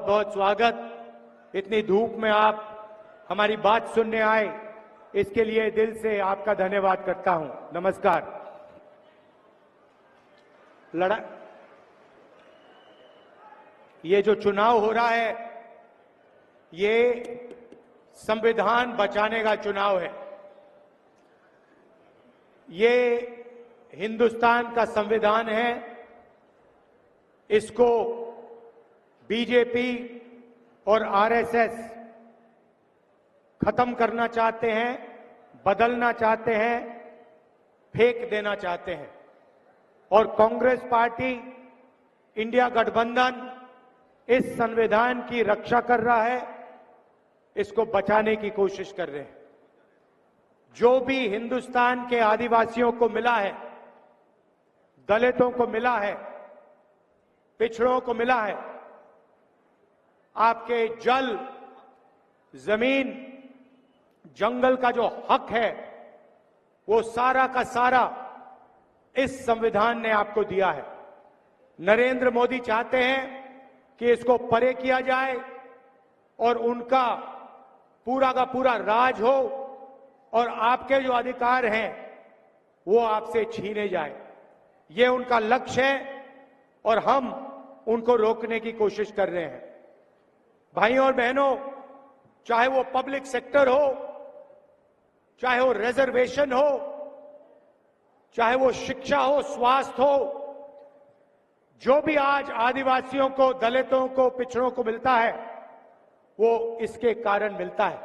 बहुत बहुत स्वागत। इतनी धूप में आप हमारी बात सुनने आए, इसके लिए दिल से आपका धन्यवाद करता हूं। नमस्कार। ये जो चुनाव हो रहा है, ये संविधान बचाने का चुनाव है। ये हिंदुस्तान का संविधान है। इसको बीजेपी और आरएसएस खत्म करना चाहते हैं, बदलना चाहते हैं, फेंक देना चाहते हैं। और कांग्रेस पार्टी, इंडिया गठबंधन इस संविधान की रक्षा कर रहा है, इसको बचाने की कोशिश कर रहे हैं। जो भी हिंदुस्तान के आदिवासियों को मिला है, दलितों को मिला है, पिछड़ों को मिला है, आपके जल, जमीन, जंगल का जो हक है, वो सारा का सारा इस संविधान ने आपको दिया है। नरेंद्र मोदी चाहते हैं कि इसको परे किया जाए और उनका पूरा का पूरा राज हो और आपके जो अधिकार हैं वो आपसे छीने जाए। ये उनका लक्ष्य है और हम उनको रोकने की कोशिश कर रहे हैं। भाइयों और बहनों, चाहे वो पब्लिक सेक्टर हो, चाहे वो रिजर्वेशन हो, चाहे वो शिक्षा हो, स्वास्थ्य हो, जो भी आज आदिवासियों को, दलितों को, पिछड़ों को मिलता है, वो इसके कारण मिलता है।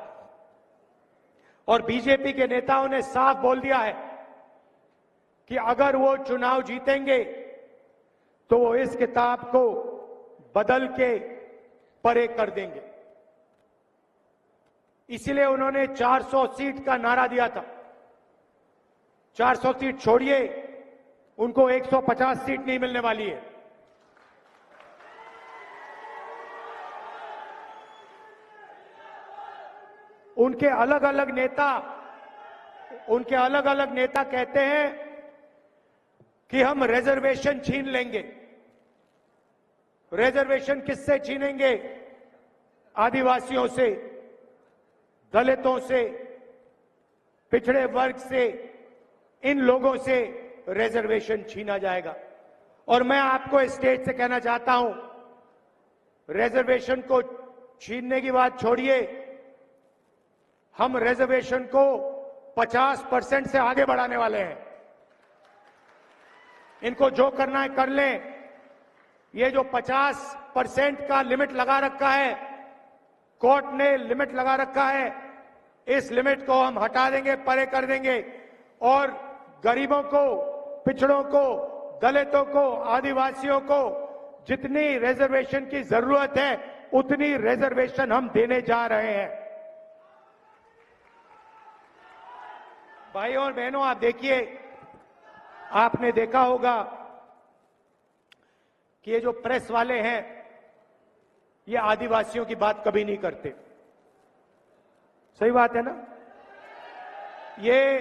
और बीजेपी के नेताओं ने साफ बोल दिया है कि अगर वो चुनाव जीतेंगे तो वो इस किताब को बदल के परे कर देंगे। इसलिए उन्होंने 400 सीट का नारा दिया था। 400 सीट छोड़िए, उनको 150 सीट नहीं मिलने वाली है। उनके अलग अलग नेता कहते हैं कि हम रिजर्वेशन छीन लेंगे। रिजर्वेशन किससे छीनेंगे? आदिवासियों से, दलितों से, पिछड़े वर्ग से, इन लोगों से रिजर्वेशन छीना जाएगा। और मैं आपको इस स्टेज से कहना चाहता हूं, रिजर्वेशन को छीनने की बात छोड़िए, हम रिजर्वेशन को 50% से आगे बढ़ाने वाले हैं। इनको जो करना है कर लें। ये जो 50% का लिमिट लगा रखा है, कोर्ट ने लिमिट लगा रखा है, इस लिमिट को हम हटा देंगे, परे कर देंगे और गरीबों को, पिछड़ों को, दलितों को, आदिवासियों को जितनी रिजर्वेशन की जरूरत है उतनी रिजर्वेशन हम देने जा रहे हैं। भाइयों और बहनों, आप देखिए, आपने देखा होगा कि ये जो प्रेस वाले हैं, ये आदिवासियों की बात कभी नहीं करते। सही बात है ना? ये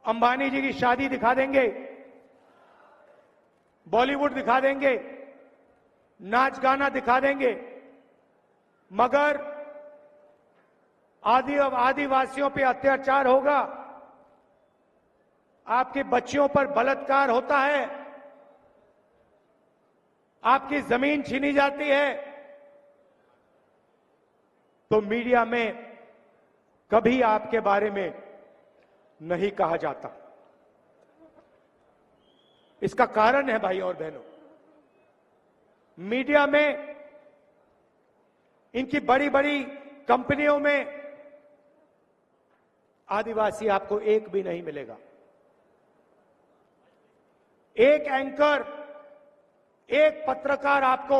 अंबानी जी की शादी दिखा देंगे, बॉलीवुड दिखा देंगे, नाच गाना दिखा देंगे, मगर आदिवासियों पे अत्याचार होगा, आपकी बच्चियों पर बलात्कार होता है, आपकी जमीन छीनी जाती है, तो मीडिया में कभी आपके बारे में नहीं कहा जाता। इसका कारण है भाइयों और बहनों, मीडिया में, इनकी बड़ी बड़ी कंपनियों में आदिवासी आपको एक भी नहीं मिलेगा। एक एंकर, एक पत्रकार आपको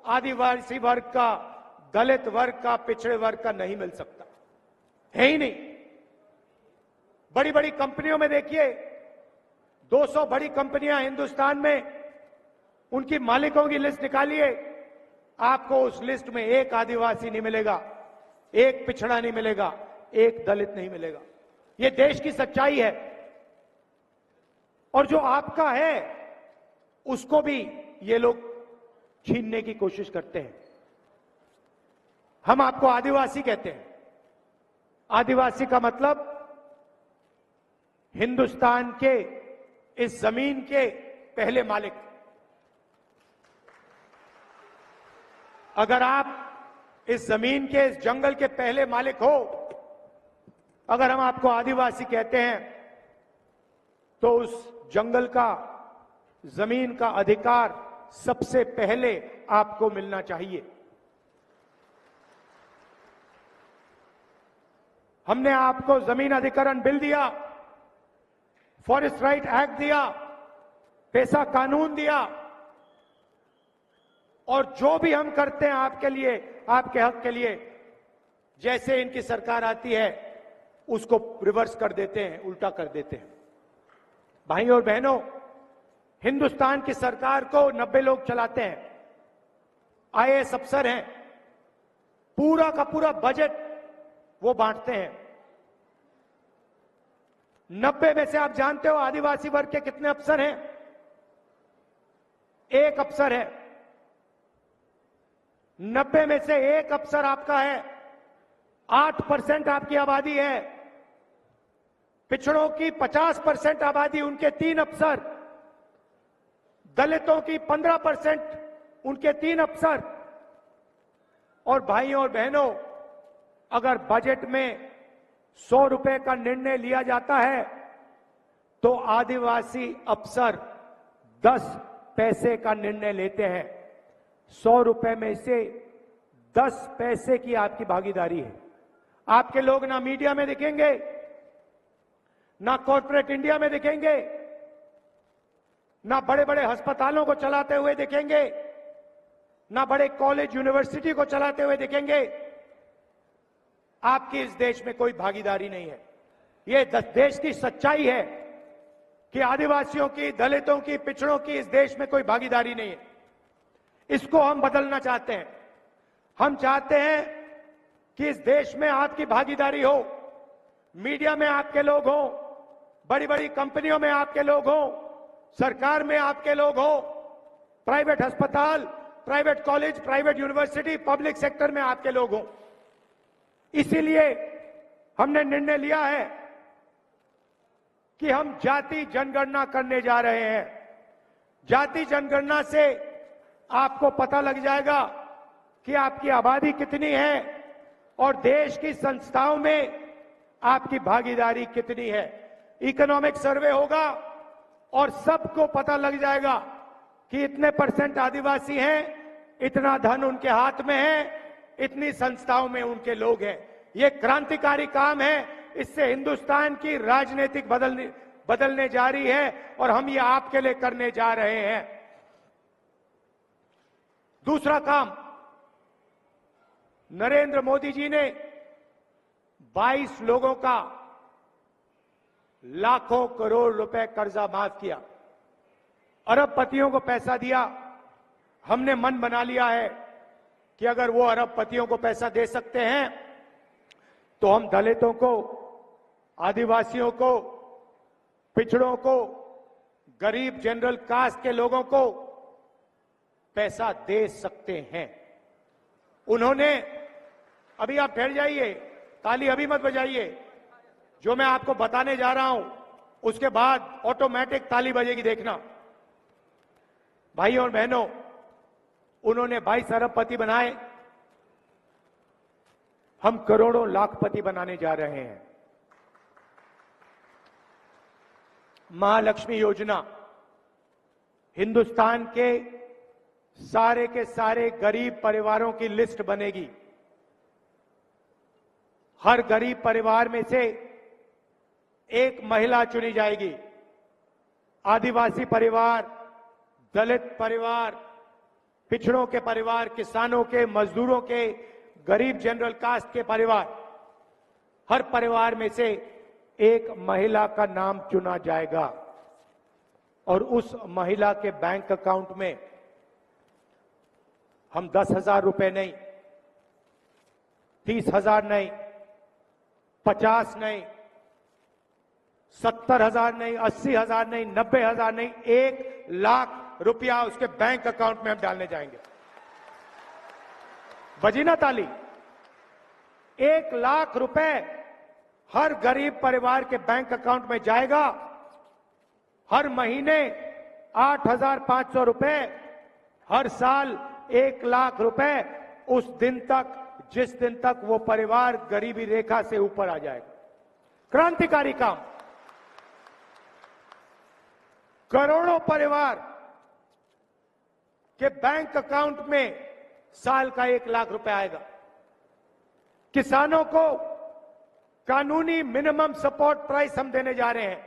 आदिवासी वर्ग का, दलित वर्ग का, पिछड़े वर्ग का नहीं मिल सकता, है ही नहीं। बड़ी बड़ी कंपनियों में देखिए, 200 बड़ी कंपनियां हिंदुस्तान में, उनकी मालिकों की लिस्ट निकालिए, आपको उस लिस्ट में एक आदिवासी नहीं मिलेगा, एक पिछड़ा नहीं मिलेगा, एक दलित नहीं मिलेगा। यह देश की सच्चाई है। और जो आपका है उसको भी ये लोग छीनने की कोशिश करते हैं। हम आपको आदिवासी कहते हैं। आदिवासी का मतलब हिंदुस्तान के इस जमीन के पहले मालिक। अगर आप इस जमीन के, इस जंगल के पहले मालिक हो, अगर हम आपको आदिवासी कहते हैं, तो उस जंगल का, जमीन का अधिकार सबसे पहले आपको मिलना चाहिए। हमने आपको जमीन अधिकरण बिल दिया, फॉरेस्ट राइट एक्ट दिया, पेशा कानून दिया, और जो भी हम करते हैं आपके लिए, आपके हक के लिए, जैसे इनकी सरकार आती है उसको रिवर्स कर देते हैं, उल्टा कर देते हैं। भाइयों और बहनों, हिंदुस्तान की सरकार को 90 लोग चलाते हैं, आईएएस अफसर हैं, पूरा का पूरा बजट वो बांटते हैं। 90 में से आप जानते हो आदिवासी वर्ग के कितने अफसर हैं? एक अफसर है। 90 में से एक अफसर आपका है। 8% आपकी आबादी है। पिछड़ों की 50% आबादी, उनके 3 अफसर। दलितों की 15%, उनके 3 अफसर। और भाइयों और बहनों, अगर बजट में 100 रुपए का निर्णय लिया जाता है तो आदिवासी अफसर 10 पैसे का निर्णय लेते हैं। 100 रुपए में से 10 पैसे की आपकी भागीदारी है। आपके लोग ना मीडिया में दिखेंगे, ना कॉर्पोरेट इंडिया में दिखेंगे, ना बड़े बड़े अस्पतालों को चलाते हुए दिखेंगे, ना बड़े कॉलेज यूनिवर्सिटी को चलाते हुए दिखेंगे। आपकी इस देश में कोई भागीदारी नहीं है। ये देश की सच्चाई है कि आदिवासियों की, दलितों की, पिछड़ों की इस देश में कोई भागीदारी नहीं है। इसको हम बदलना चाहते हैं। हम चाहते हैं कि इस देश में आपकी भागीदारी हो, मीडिया में आपके लोग हो, बड़ी बड़ी कंपनियों में आपके लोग हो, सरकार में आपके लोग हो, प्राइवेट अस्पताल, private college, private university, public sector में आपके लोग हो। इसीलिए हमने निर्णय लिया है कि हम जाति जनगणना करने जा रहे हैं। जाति जनगणना से आपको पता लग जाएगा कि आपकी आबादी कितनी है और देश की संस्थाओं में आपकी भागीदारी कितनी है। इकोनॉमिक सर्वे होगा और सबको पता लग जाएगा कि इतने % आदिवासी हैं, इतना धन उनके हाथ में है, इतनी संस्थाओं में उनके लोग हैं। ये क्रांतिकारी काम है। इससे हिंदुस्तान की राजनीतिक बदलने जा रही है और हम ये आपके लिए करने जा रहे हैं। दूसरा काम, नरेंद्र मोदी जी ने 22 लोगों का लाखों करोड़ रुपए कर्जा माफ किया, अरबपतियों को पैसा दिया। हमने मन बना लिया है कि अगर वो अरबपतियों को पैसा दे सकते हैं तो हम दलितों को, आदिवासियों को, पिछड़ों को, गरीब जनरल कास्ट के लोगों को पैसा दे सकते हैं। उन्होंने, अभी आप ठहर जाइए, ताली अभी मत बजाइए, जो मैं आपको बताने जा रहा हूं उसके बाद ऑटोमेटिक ताली बजेगी, देखना। भाइयों और बहनों, उन्होंने 22 अरबपति बनाए, हम करोड़ों लाखपति बनाने जा रहे हैं। महालक्ष्मी योजना हिंदुस्तान के सारे गरीब परिवारों की लिस्ट बनेगी। हर गरीब परिवार में से एक महिला चुनी जाएगी। आदिवासी परिवार, दलित परिवार, पिछड़ों के परिवार, किसानों के, मजदूरों के, गरीब जनरल कास्ट के परिवार, हर परिवार में से एक महिला का नाम चुना जाएगा और उस महिला के बैंक अकाउंट में हम 10,000 रुपए नहीं, 30,000 नहीं, 50 नहीं, 70,000 नहीं, 80,000 नहीं, 90,000 नहीं, 1 लाख रुपया उसके बैंक अकाउंट में हम डालने जाएंगे। बजी ना ताली? 1,00,000 रुपए हर गरीब परिवार के बैंक अकाउंट में जाएगा। हर महीने 8,500 रुपए, हर साल 1,00,000 रुपए, उस दिन तक जिस दिन तक वो परिवार गरीबी रेखा से ऊपर आ जाएगा। क्रांतिकारी काम। करोड़ों परिवार के बैंक अकाउंट में साल का 1,00,000 रुपए आएगा। किसानों को कानूनी मिनिमम सपोर्ट प्राइस हम देने जा रहे हैं।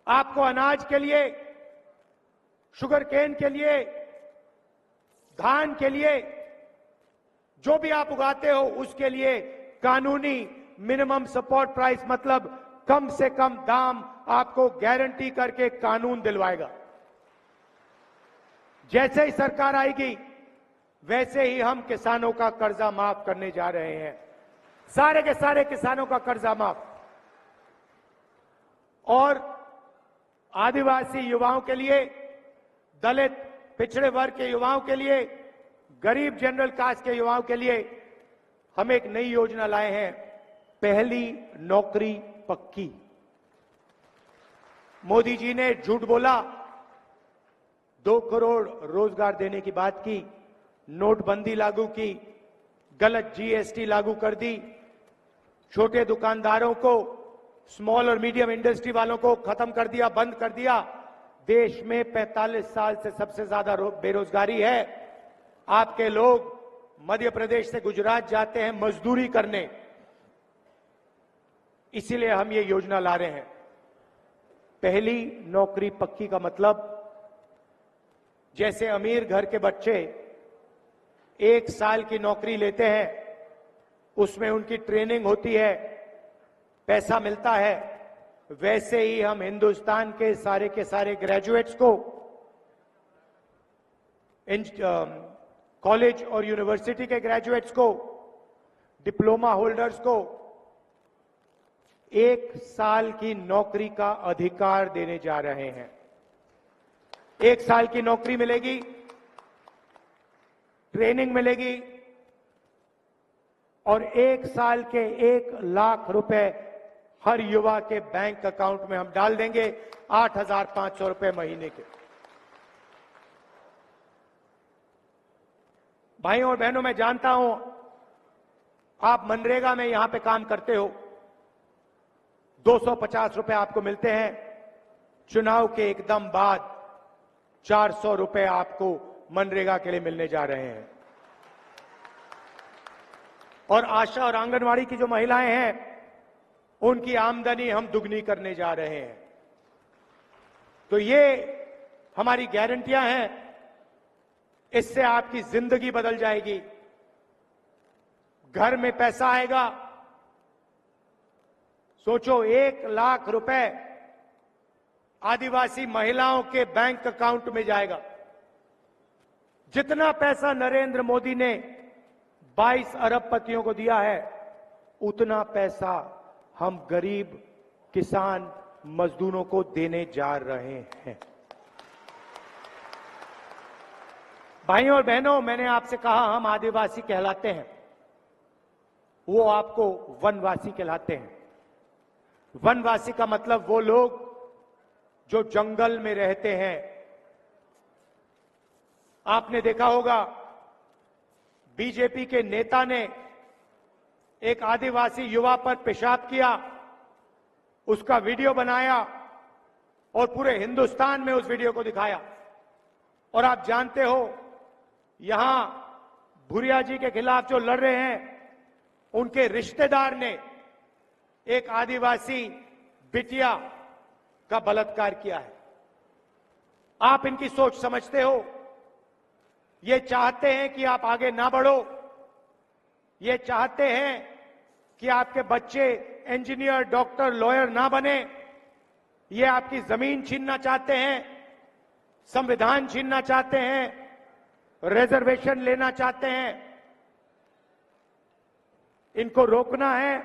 आपको अनाज के लिए, शुगर केन के लिए, धान के लिए, जो भी आप उगाते हो उसके लिए कानूनी मिनिमम सपोर्ट प्राइस, मतलब कम से कम दाम आपको गारंटी करके कानून दिलवाएगा। जैसे ही सरकार आएगी वैसे ही हम किसानों का कर्जा माफ करने जा रहे हैं। सारे के सारे किसानों का कर्जा माफ। और आदिवासी युवाओं के लिए, दलित पिछड़े वर्ग के युवाओं के लिए, गरीब जनरल कास्ट के युवाओं के लिए हम एक नई योजना लाए हैं, पहली नौकरी पक्की। मोदी जी ने झूठ बोला, 2 करोड़ रोजगार देने की बात की, नोटबंदी लागू की, गलत जीएसटी लागू कर दी, छोटे दुकानदारों को, स्मॉल और मीडियम इंडस्ट्री वालों को खत्म कर दिया, बंद कर दिया। देश में 45 साल से सबसे ज्यादा बेरोजगारी है। आपके लोग मध्य प्रदेश से गुजरात जाते हैं मजदूरी करने, इसीलिए हम ये योजना ला रहे हैं। पहली नौकरी पक्की का मतलब, जैसे अमीर घर के बच्चे 1 साल की नौकरी लेते हैं, उसमें उनकी ट्रेनिंग होती है, पैसा मिलता है, वैसे ही हम हिंदुस्तान के सारे ग्रेजुएट्स को, कॉलेज और यूनिवर्सिटी के ग्रेजुएट्स को, डिप्लोमा होल्डर्स को 1 साल की नौकरी का अधिकार देने जा रहे हैं। 1 साल की नौकरी मिलेगी, ट्रेनिंग मिलेगी और 1 साल के 1,00,000 रुपए हर युवा के बैंक अकाउंट में हम डाल देंगे, 8,500 रुपए महीने के। भाइयों और बहनों, मैं जानता हूं आप मनरेगा में यहां पे काम करते हो, 250 रुपए आपको मिलते हैं। चुनाव के एकदम बाद 400 रुपए आपको मनरेगा के लिए मिलने जा रहे हैं। और आशा और आंगनवाड़ी की जो महिलाएं हैं, उनकी आमदनी हम दुगनी करने जा रहे हैं। तो ये हमारी गारंटियां हैं, इससे आपकी जिंदगी बदल जाएगी। घर में पैसा आएगा। सोचो, 1,00,000 रुपए आदिवासी महिलाओं के बैंक अकाउंट में जाएगा। जितना पैसा नरेंद्र मोदी ने 22 अरबपतियों को दिया है, उतना पैसा हम गरीब किसान मजदूरों को देने जा रहे हैं। भाइयों और बहनों, मैंने आपसे कहा हम आदिवासी कहलाते हैं, वो आपको वनवासी कहलाते हैं। वनवासी का मतलब वो लोग जो जंगल में रहते हैं। आपने देखा होगा, बीजेपी के नेता ने एक आदिवासी युवा पर पेशाब किया, उसका वीडियो बनाया और पूरे हिंदुस्तान में उस वीडियो को दिखाया। और आप जानते हो, यहां भूरिया जी के खिलाफ जो लड़ रहे हैं, उनके रिश्तेदार ने एक आदिवासी बिटिया का बलात्कार किया है। आप इनकी सोच समझते हो? ये चाहते हैं कि आप आगे ना बढ़ो, ये चाहते हैं कि आपके बच्चे इंजीनियर, डॉक्टर, लॉयर ना बने, ये आपकी जमीन छीनना चाहते हैं, संविधान छीनना चाहते हैं, रिजर्वेशन लेना चाहते हैं। इनको रोकना है,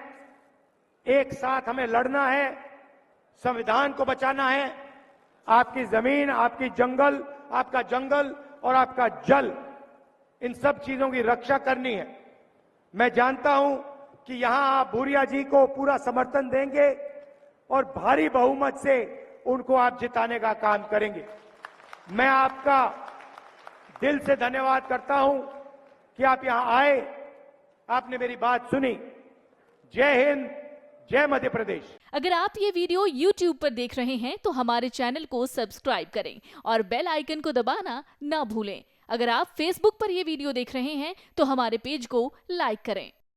एक साथ हमें लड़ना है, संविधान को बचाना है। आपकी जमीन, आपकी जंगल, आपका जंगल और आपका जल, इन सब चीजों की रक्षा करनी है। मैं जानता हूं कि यहां आप भूरिया जी को पूरा समर्थन देंगे और भारी बहुमत से उनको आप जिताने का काम करेंगे। मैं आपका दिल से धन्यवाद करता हूं कि आप यहां आए, आपने मेरी बात सुनी। जय हिंद, जय मध्य प्रदेश। अगर आप ये वीडियो YouTube पर देख रहे हैं तो हमारे चैनल को सब्सक्राइब करें और बेल आइकन को दबाना ना भूलें। अगर आप Facebook पर ये वीडियो देख रहे हैं तो हमारे पेज को लाइक करें।